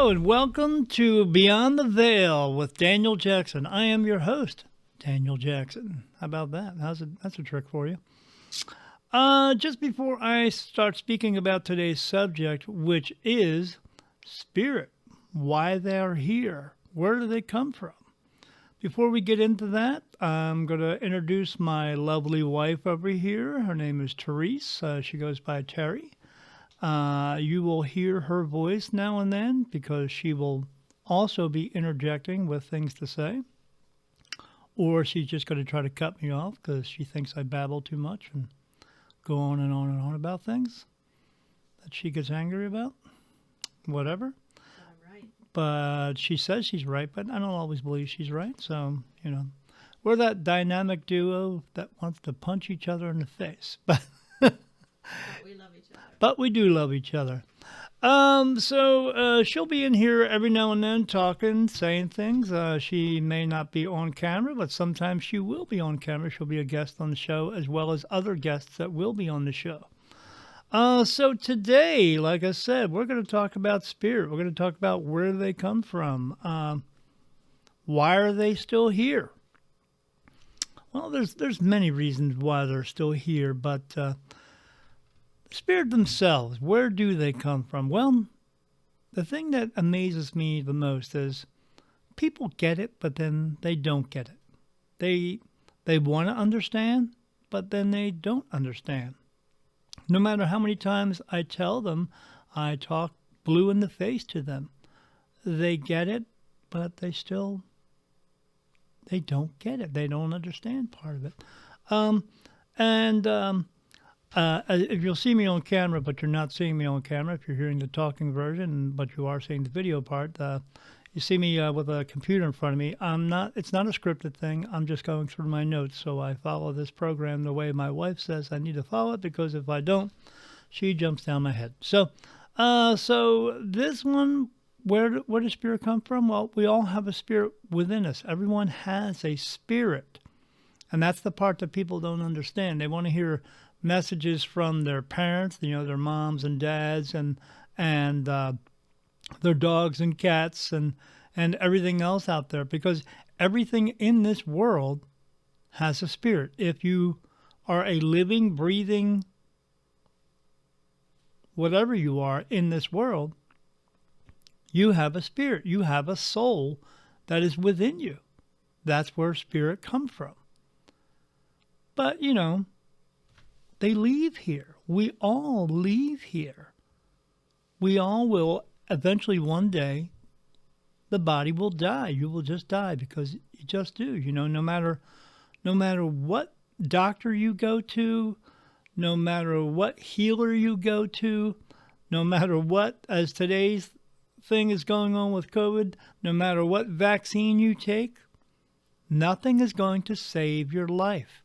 Hello and welcome to Beyond the Veil with Daniel Jackson. I am your host, Daniel Jackson. How about that? That's a trick for you. Just before I start speaking about today's subject, which is spirit, why they're here, where do they come from? Before we get into that, I'm going to introduce my lovely wife over here. Her name is Therese. She goes by Terry. You will hear her voice now and then because she will also be interjecting with things to say. Or she's just going to try to cut me off because she thinks I babble too much and go on and on and on about things that she gets angry about. Whatever. Right. But she says she's right, but I don't always believe she's right. So, we're that dynamic duo that wants to punch each other in the face. But we love each other. But we do love each other. So she'll be in here every now and then talking, saying things. She may not be on camera, but sometimes she will be on camera. She'll be a guest on the show as well as other guests that will be on the show. So today, like I said, we're going to talk about spirit. We're going to talk about where they come from. Why are they still here? Well, there's many reasons why they're still here, but spirit themselves, where do they come from? Well, the thing that amazes me the most is people get it, but then they don't get it. They want to understand, but then they don't understand. No matter how many times I tell them, I talk blue in the face to them. They get it, but they don't get it. They don't understand part of it. If you'll see me on camera, but you're not seeing me on camera, if you're hearing the talking version, but you are seeing the video part, you see me with a computer in front of me. It's not a scripted thing. I'm just going through my notes. So I follow this program the way my wife says I need to follow it, because if I don't, she jumps down my head. So this one, where does spirit come from? Well, we all have a spirit within us. Everyone has a spirit. And that's the part that people don't understand. They want to hear messages from their parents, their moms and dads, and their dogs and cats and everything else out there, because everything in this world has a spirit. If you are a living, breathing, whatever you are in this world, you have a spirit. You have a soul that is within you. That's where spirit comes from. But, they leave here. We all leave here. We all will eventually one day, the body will die. You will just die because you just do. No matter what doctor you go to, no matter what healer you go to, no matter what, as today's thing is going on with COVID, no matter what vaccine you take, nothing is going to save your life.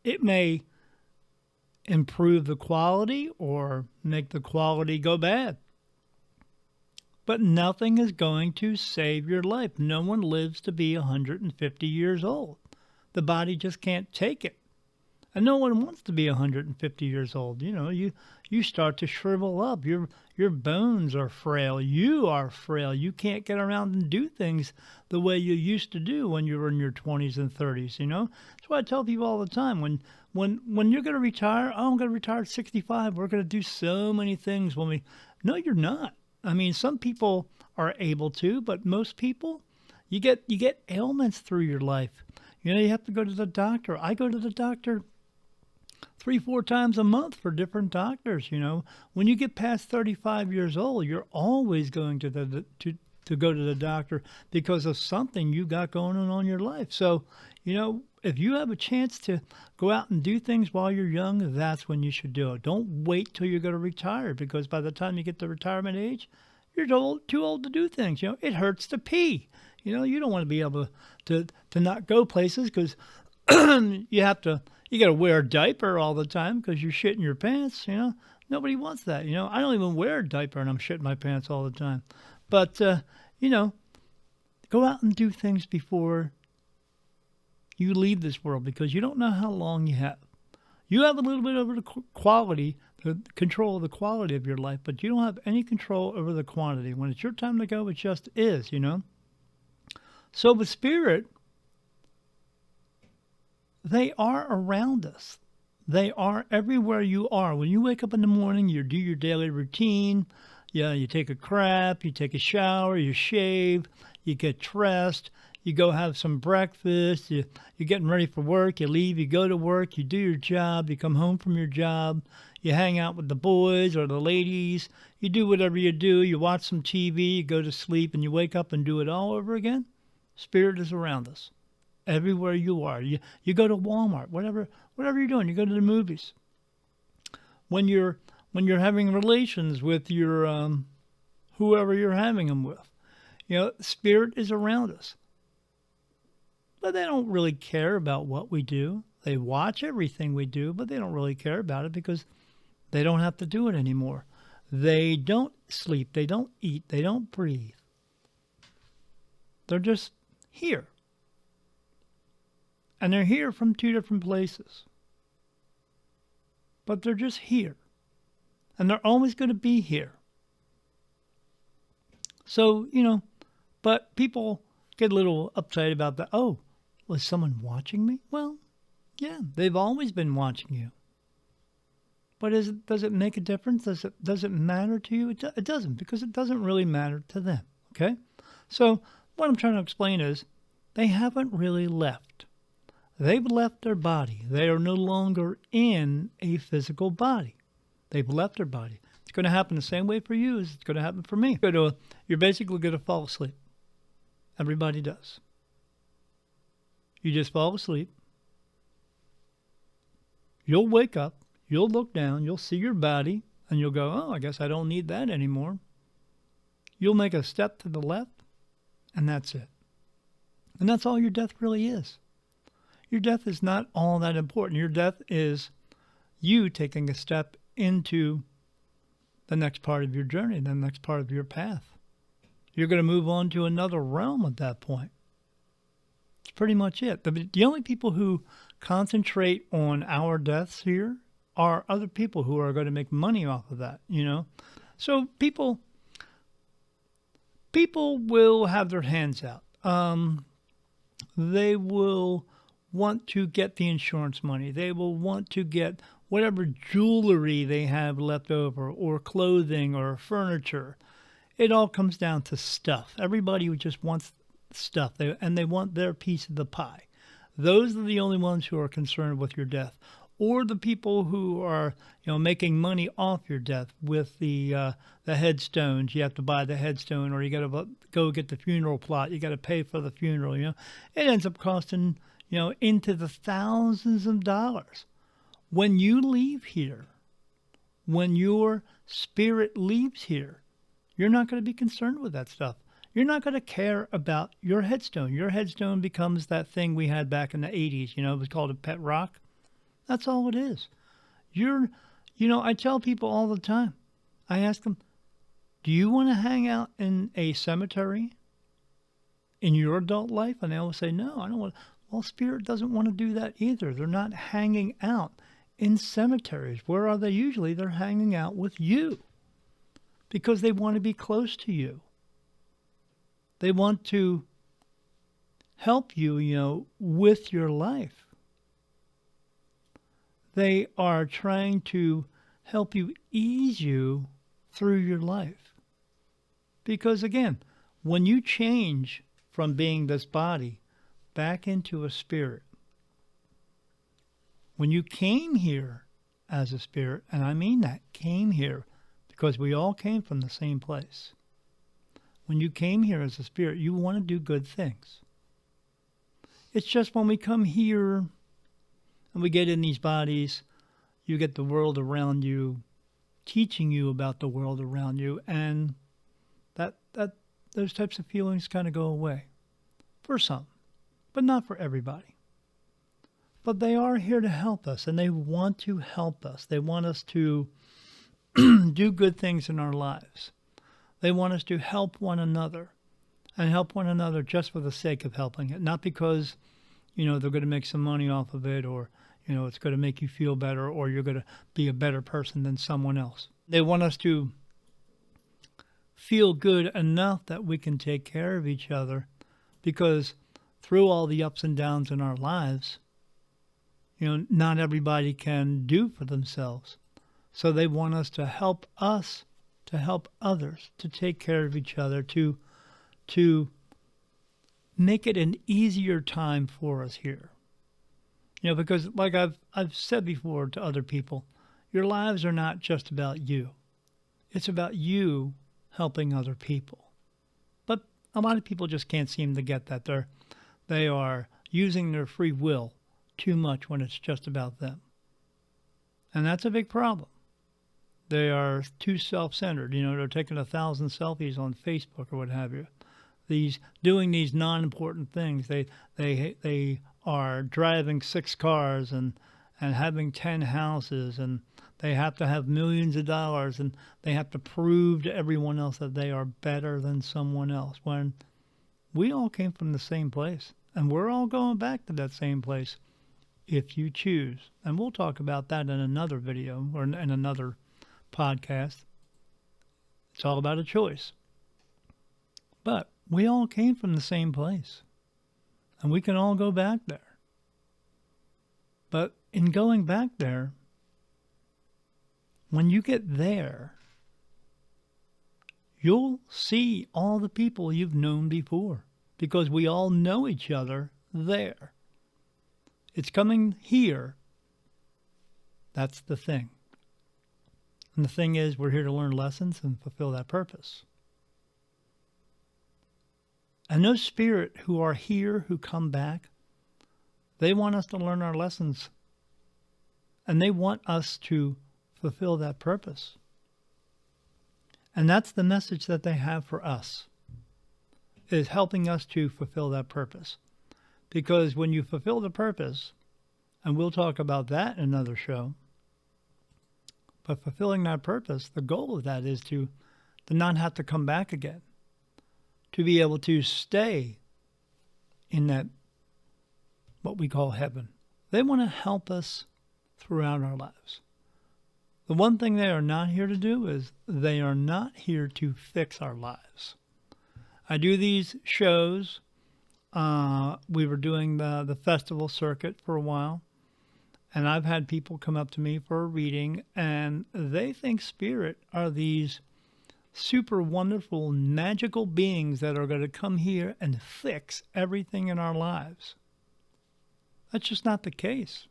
It may improve the quality or make the quality go bad. But nothing is going to save your life. No one lives to be 150 years old. The body just can't take it. And no one wants to be 150 years old. You start to shrivel up. Your bones are frail. You are frail. You can't get around and do things the way you used to do when you were in your 20s and 30s, That's why I tell people all the time, when you're going to retire, I'm going to retire at 65. We're going to do so many things No, you're not. I mean, some people are able to, but most people, you get ailments through your life. You have to go to the doctor. I go to the doctor 3-4 times a month for different doctors. When you get past 35 years old, you're always going to go to the doctor because of something you got going on in your life. So, if you have a chance to go out and do things while you're young, that's when you should do it. Don't wait till you're going to retire, because by the time you get to retirement age, you're too old to do things. It hurts to pee. You don't want to be able to not go places because you got to wear a diaper all the time because you're shitting your pants. Nobody wants that. I don't even wear a diaper and I'm shitting my pants all the time. But, go out and do things before you leave this world, because you don't know how long you have. You have a little bit over the quality, the control of the quality of your life, but you don't have any control over the quantity. When it's your time to go, it just is, you know? So with spirit, they are around us. They are everywhere you are. When you wake up in the morning, you do your daily routine. Yeah, you take a crap, you take a shower, you shave, you get dressed, you go have some breakfast, you're getting ready for work, you leave, you go to work, you do your job, you come home from your job, you hang out with the boys or the ladies, you do whatever you do, you watch some TV, you go to sleep, and you wake up and do it all over again. Spirit is around us. Everywhere you are. You go to Walmart, whatever you're doing, you go to the movies. When you're having relations with your whoever you're having them with, you know, spirit is around us. But they don't really care about what we do. They watch everything we do, but they don't really care about it because they don't have to do it anymore. They don't sleep, they don't eat, they don't breathe. They're just here. And they're here from two different places. But they're just here. And they're always going to be here. So, you know, but people get a little uptight about that. Oh, was someone watching me? Well, yeah, they've always been watching you. But does it make a difference? Does it matter to you? It doesn't, because it doesn't really matter to them. Okay? So what I'm trying to explain is they haven't really left. They've left their body. They are no longer in a physical body. They've left their body. It's going to happen the same way for you as it's going to happen for me. You're basically going to fall asleep. Everybody does. You just fall asleep. You'll wake up. You'll look down. You'll see your body. And you'll go, oh, I guess I don't need that anymore. You'll make a step to the left. And that's it. And that's all your death really is. Your death is not all that important. Your death is you taking a step into the next part of your journey, the next part of your path. You're going to move on to another realm at that point. It's pretty much it. The only people who concentrate on our deaths here are other people who are going to make money off of that, you know. So people will have their hands out. They will want to get the insurance money. They will want to get whatever jewelry they have left over, or clothing, or furniture. It all comes down to stuff. Everybody just wants stuff, and they want their piece of the pie. Those are the only ones who are concerned with your death, or the people who are, you know, making money off your death with the headstones. You have to buy the headstone, or you got to go get the funeral plot. You got to pay for the funeral. You know, it ends up costing, you know, into the thousands of dollars. When you leave here, when your spirit leaves here, you're not going to be concerned with that stuff. You're not going to care about your headstone. Your headstone becomes that thing we had back in the 80s. You know, it was called a pet rock. That's all it is. You know, I tell people all the time, I ask them, do you want to hang out in a cemetery in your adult life? And they always say, no, I don't want to. Well, spirit doesn't want to do that either. They're not hanging out in cemeteries. Where are they usually? They're hanging out with you because they want to be close to you. They want to help you, you know, with your life. They are trying to help you, ease you through your life. Because again, when you change from being this body back into a spirit, when you came here as a spirit, and I mean that, came here, because we all came from the same place. When you came here as a spirit, you want to do good things. It's just when we come here and we get in these bodies, you get the world around you teaching you about the world around you, and that those types of feelings kind of go away. For some, but not for everybody. But they are here to help us, and they want to help us. They want us to do good things in our lives. They want us to help one another, and help one another just for the sake of helping it, not because, you know, they're going to make some money off of it, or, It's going to make you feel better, or you're going to be a better person than someone else. They want us to feel good enough that we can take care of each other, because through all the ups and downs in our lives, not everybody can do for themselves. So they want us to help others, to take care of each other, to make it an easier time for us here. Because like I've said before to other people, your lives are not just about you. It's about you helping other people. But a lot of people just can't seem to get that. They are using their free will too much when it's just about them. And that's a big problem. They are too self-centered. They're taking 1,000 selfies on Facebook or what have you. Doing these non-important things. They are driving 6 cars and having 10 houses, and they have to have millions of dollars, and they have to prove to everyone else that they are better than someone else, when we all came from the same place, and we're all going back to that same place if you choose. And we'll talk about that in another video or in another podcast. It's all about a choice. But we all came from the same place, and we can all go back there. But in going back there, when you get there, you'll see all the people you've known before, because we all know each other there. It's coming here. That's the thing. And the thing is, we're here to learn lessons and fulfill that purpose. And those spirit who are here, who come back, they want us to learn our lessons. And they want us to fulfill that purpose. And that's the message that they have for us, is helping us to fulfill that purpose. Because when you fulfill the purpose, and we'll talk about that in another show, but fulfilling that purpose, the goal of that is to not have to come back again, to be able to stay in that, what we call heaven. They want to help us throughout our lives. The one thing they are not here to do is they are not here to fix our lives. I do these shows. We were doing the festival circuit for a while, and I've had people come up to me for a reading, and they think spirit are these super wonderful, magical beings that are going to come here and fix everything in our lives. That's just not the case.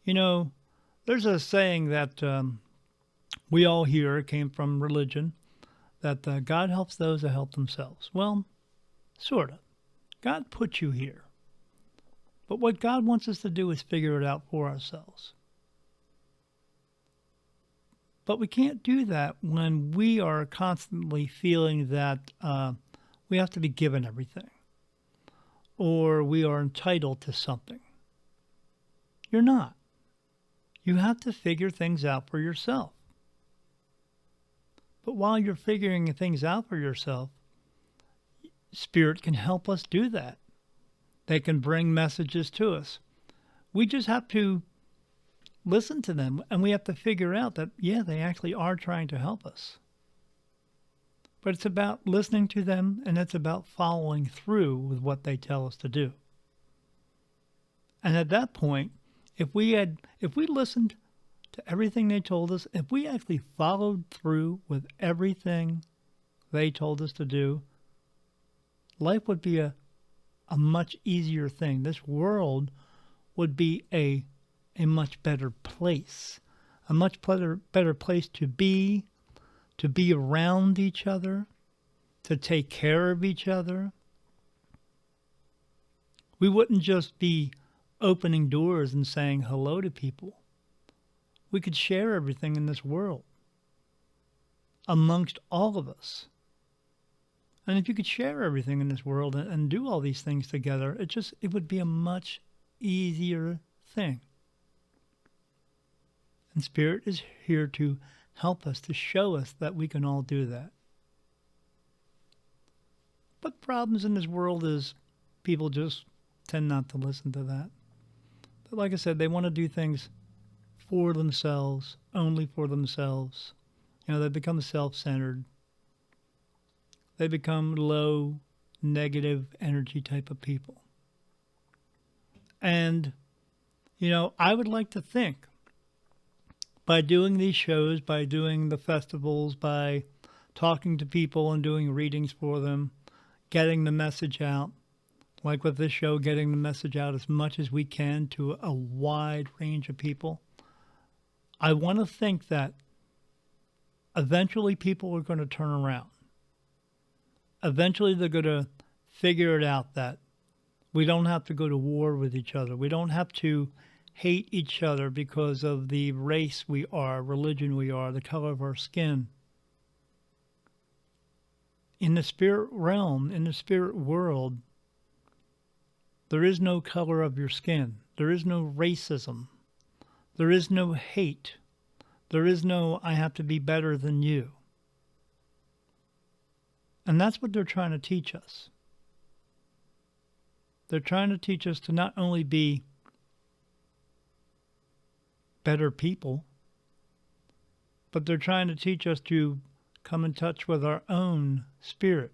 There's a saying that we all hear, it came from religion, that God helps those that help themselves. Well, sort of. God put you here. But what God wants us to do is figure it out for ourselves. But we can't do that when we are constantly feeling that we have to be given everything, or we are entitled to something. You're not. You have to figure things out for yourself. But while you're figuring things out for yourself, Spirit can help us do that. They can bring messages to us. We just have to listen to them, and we have to figure out that, yeah, they actually are trying to help us. But it's about listening to them, and it's about following through with what they tell us to do. And at that point, if we listened to everything they told us, if we actually followed through with everything they told us to do, life would be a much easier thing. This world would be a much better place, a much better place to be around each other, to take care of each other. We wouldn't just be opening doors and saying hello to people. We could share everything in this world amongst all of us. And if you could share everything in this world and do all these things together, it would be a much easier thing. And Spirit is here to help us, to show us that we can all do that. But problems in this world is people just tend not to listen to that. like I said, they want to do things for themselves, only for themselves. They become self-centered. They become low, negative energy type of people. And, I would like to think by doing these shows, by doing the festivals, by talking to people and doing readings for them, getting the message out, like with this show, getting the message out as much as we can to a wide range of people. I want to think that eventually people are going to turn around. Eventually they're going to figure it out that we don't have to go to war with each other. We don't have to hate each other because of the race we are, religion we are, the color of our skin. In the spirit realm, in the spirit world, there is no color of your skin. There is no racism. There is no hate. There is no, I have to be better than you. And that's what they're trying to teach us. They're trying to teach us to not only be better people, but they're trying to teach us to come in touch with our own spirit,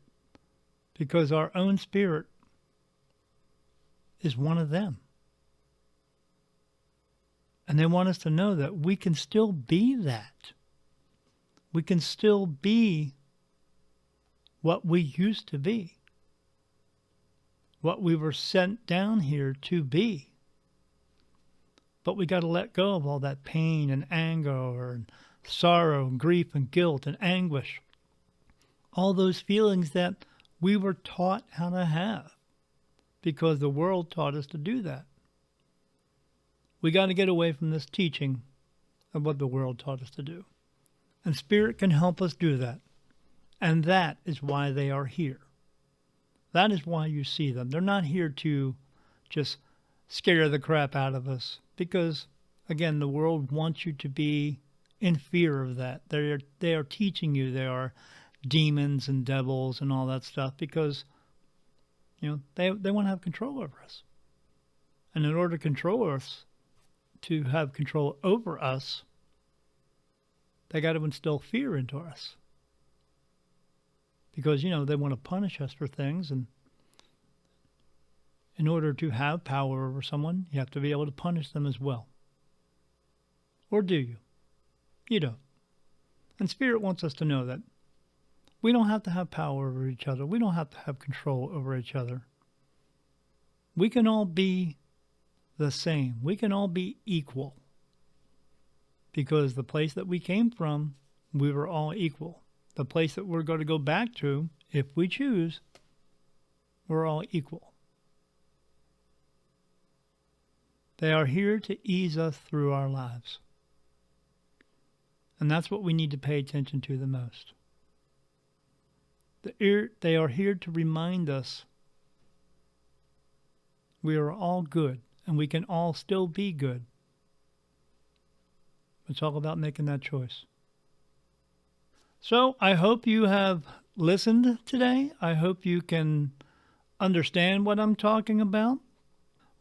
because our own spirit is one of them. And they want us to know that we can still be that. We can still be what we used to be, what we were sent down here to be. But we got to let go of all that pain and anger and sorrow and grief and guilt and anguish. All those feelings that we were taught how to have because the world taught us to do that. We got to get away from this teaching of what the world taught us to do. And Spirit can help us do that. And that is why they are here. That is why you see them. They're not here to just scare the crap out of us because, again, the world wants you to be in fear of that. They are teaching you they are demons and devils and all that stuff because, they want to have control over us. And in order to control us, to have control over us, they got to instill fear into us. Because, they want to punish us for things. And in order to have power over someone, you have to be able to punish them as well. Or do you? You don't. And Spirit wants us to know that we don't have to have power over each other. We don't have to have control over each other. We can all be the same. We can all be equal. Because the place that we came from, we were all equal. The place that we're going to go back to, if we choose, we're all equal. They are here to ease us through our lives. And that's what we need to pay attention to the most. They are here to remind us we are all good and we can all still be good. It's all about making that choice. So I hope you have listened today. I hope you can understand what I'm talking about.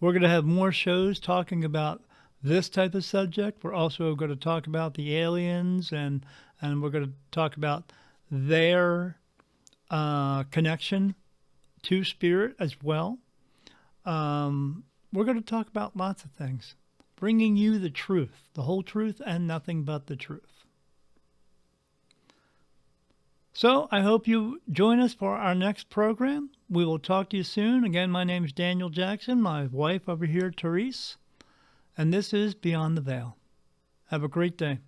We're going to have more shows talking about this type of subject. We're also going to talk about the aliens and we're going to talk about their connection to spirit as well. We're going to talk about lots of things, bringing you the truth, the whole truth and nothing but the truth. So I hope you join us for our next program. We will talk to you soon. Again, my name is Daniel Jackson, my wife over here, Therese, and this is Beyond the Veil. Have a great day.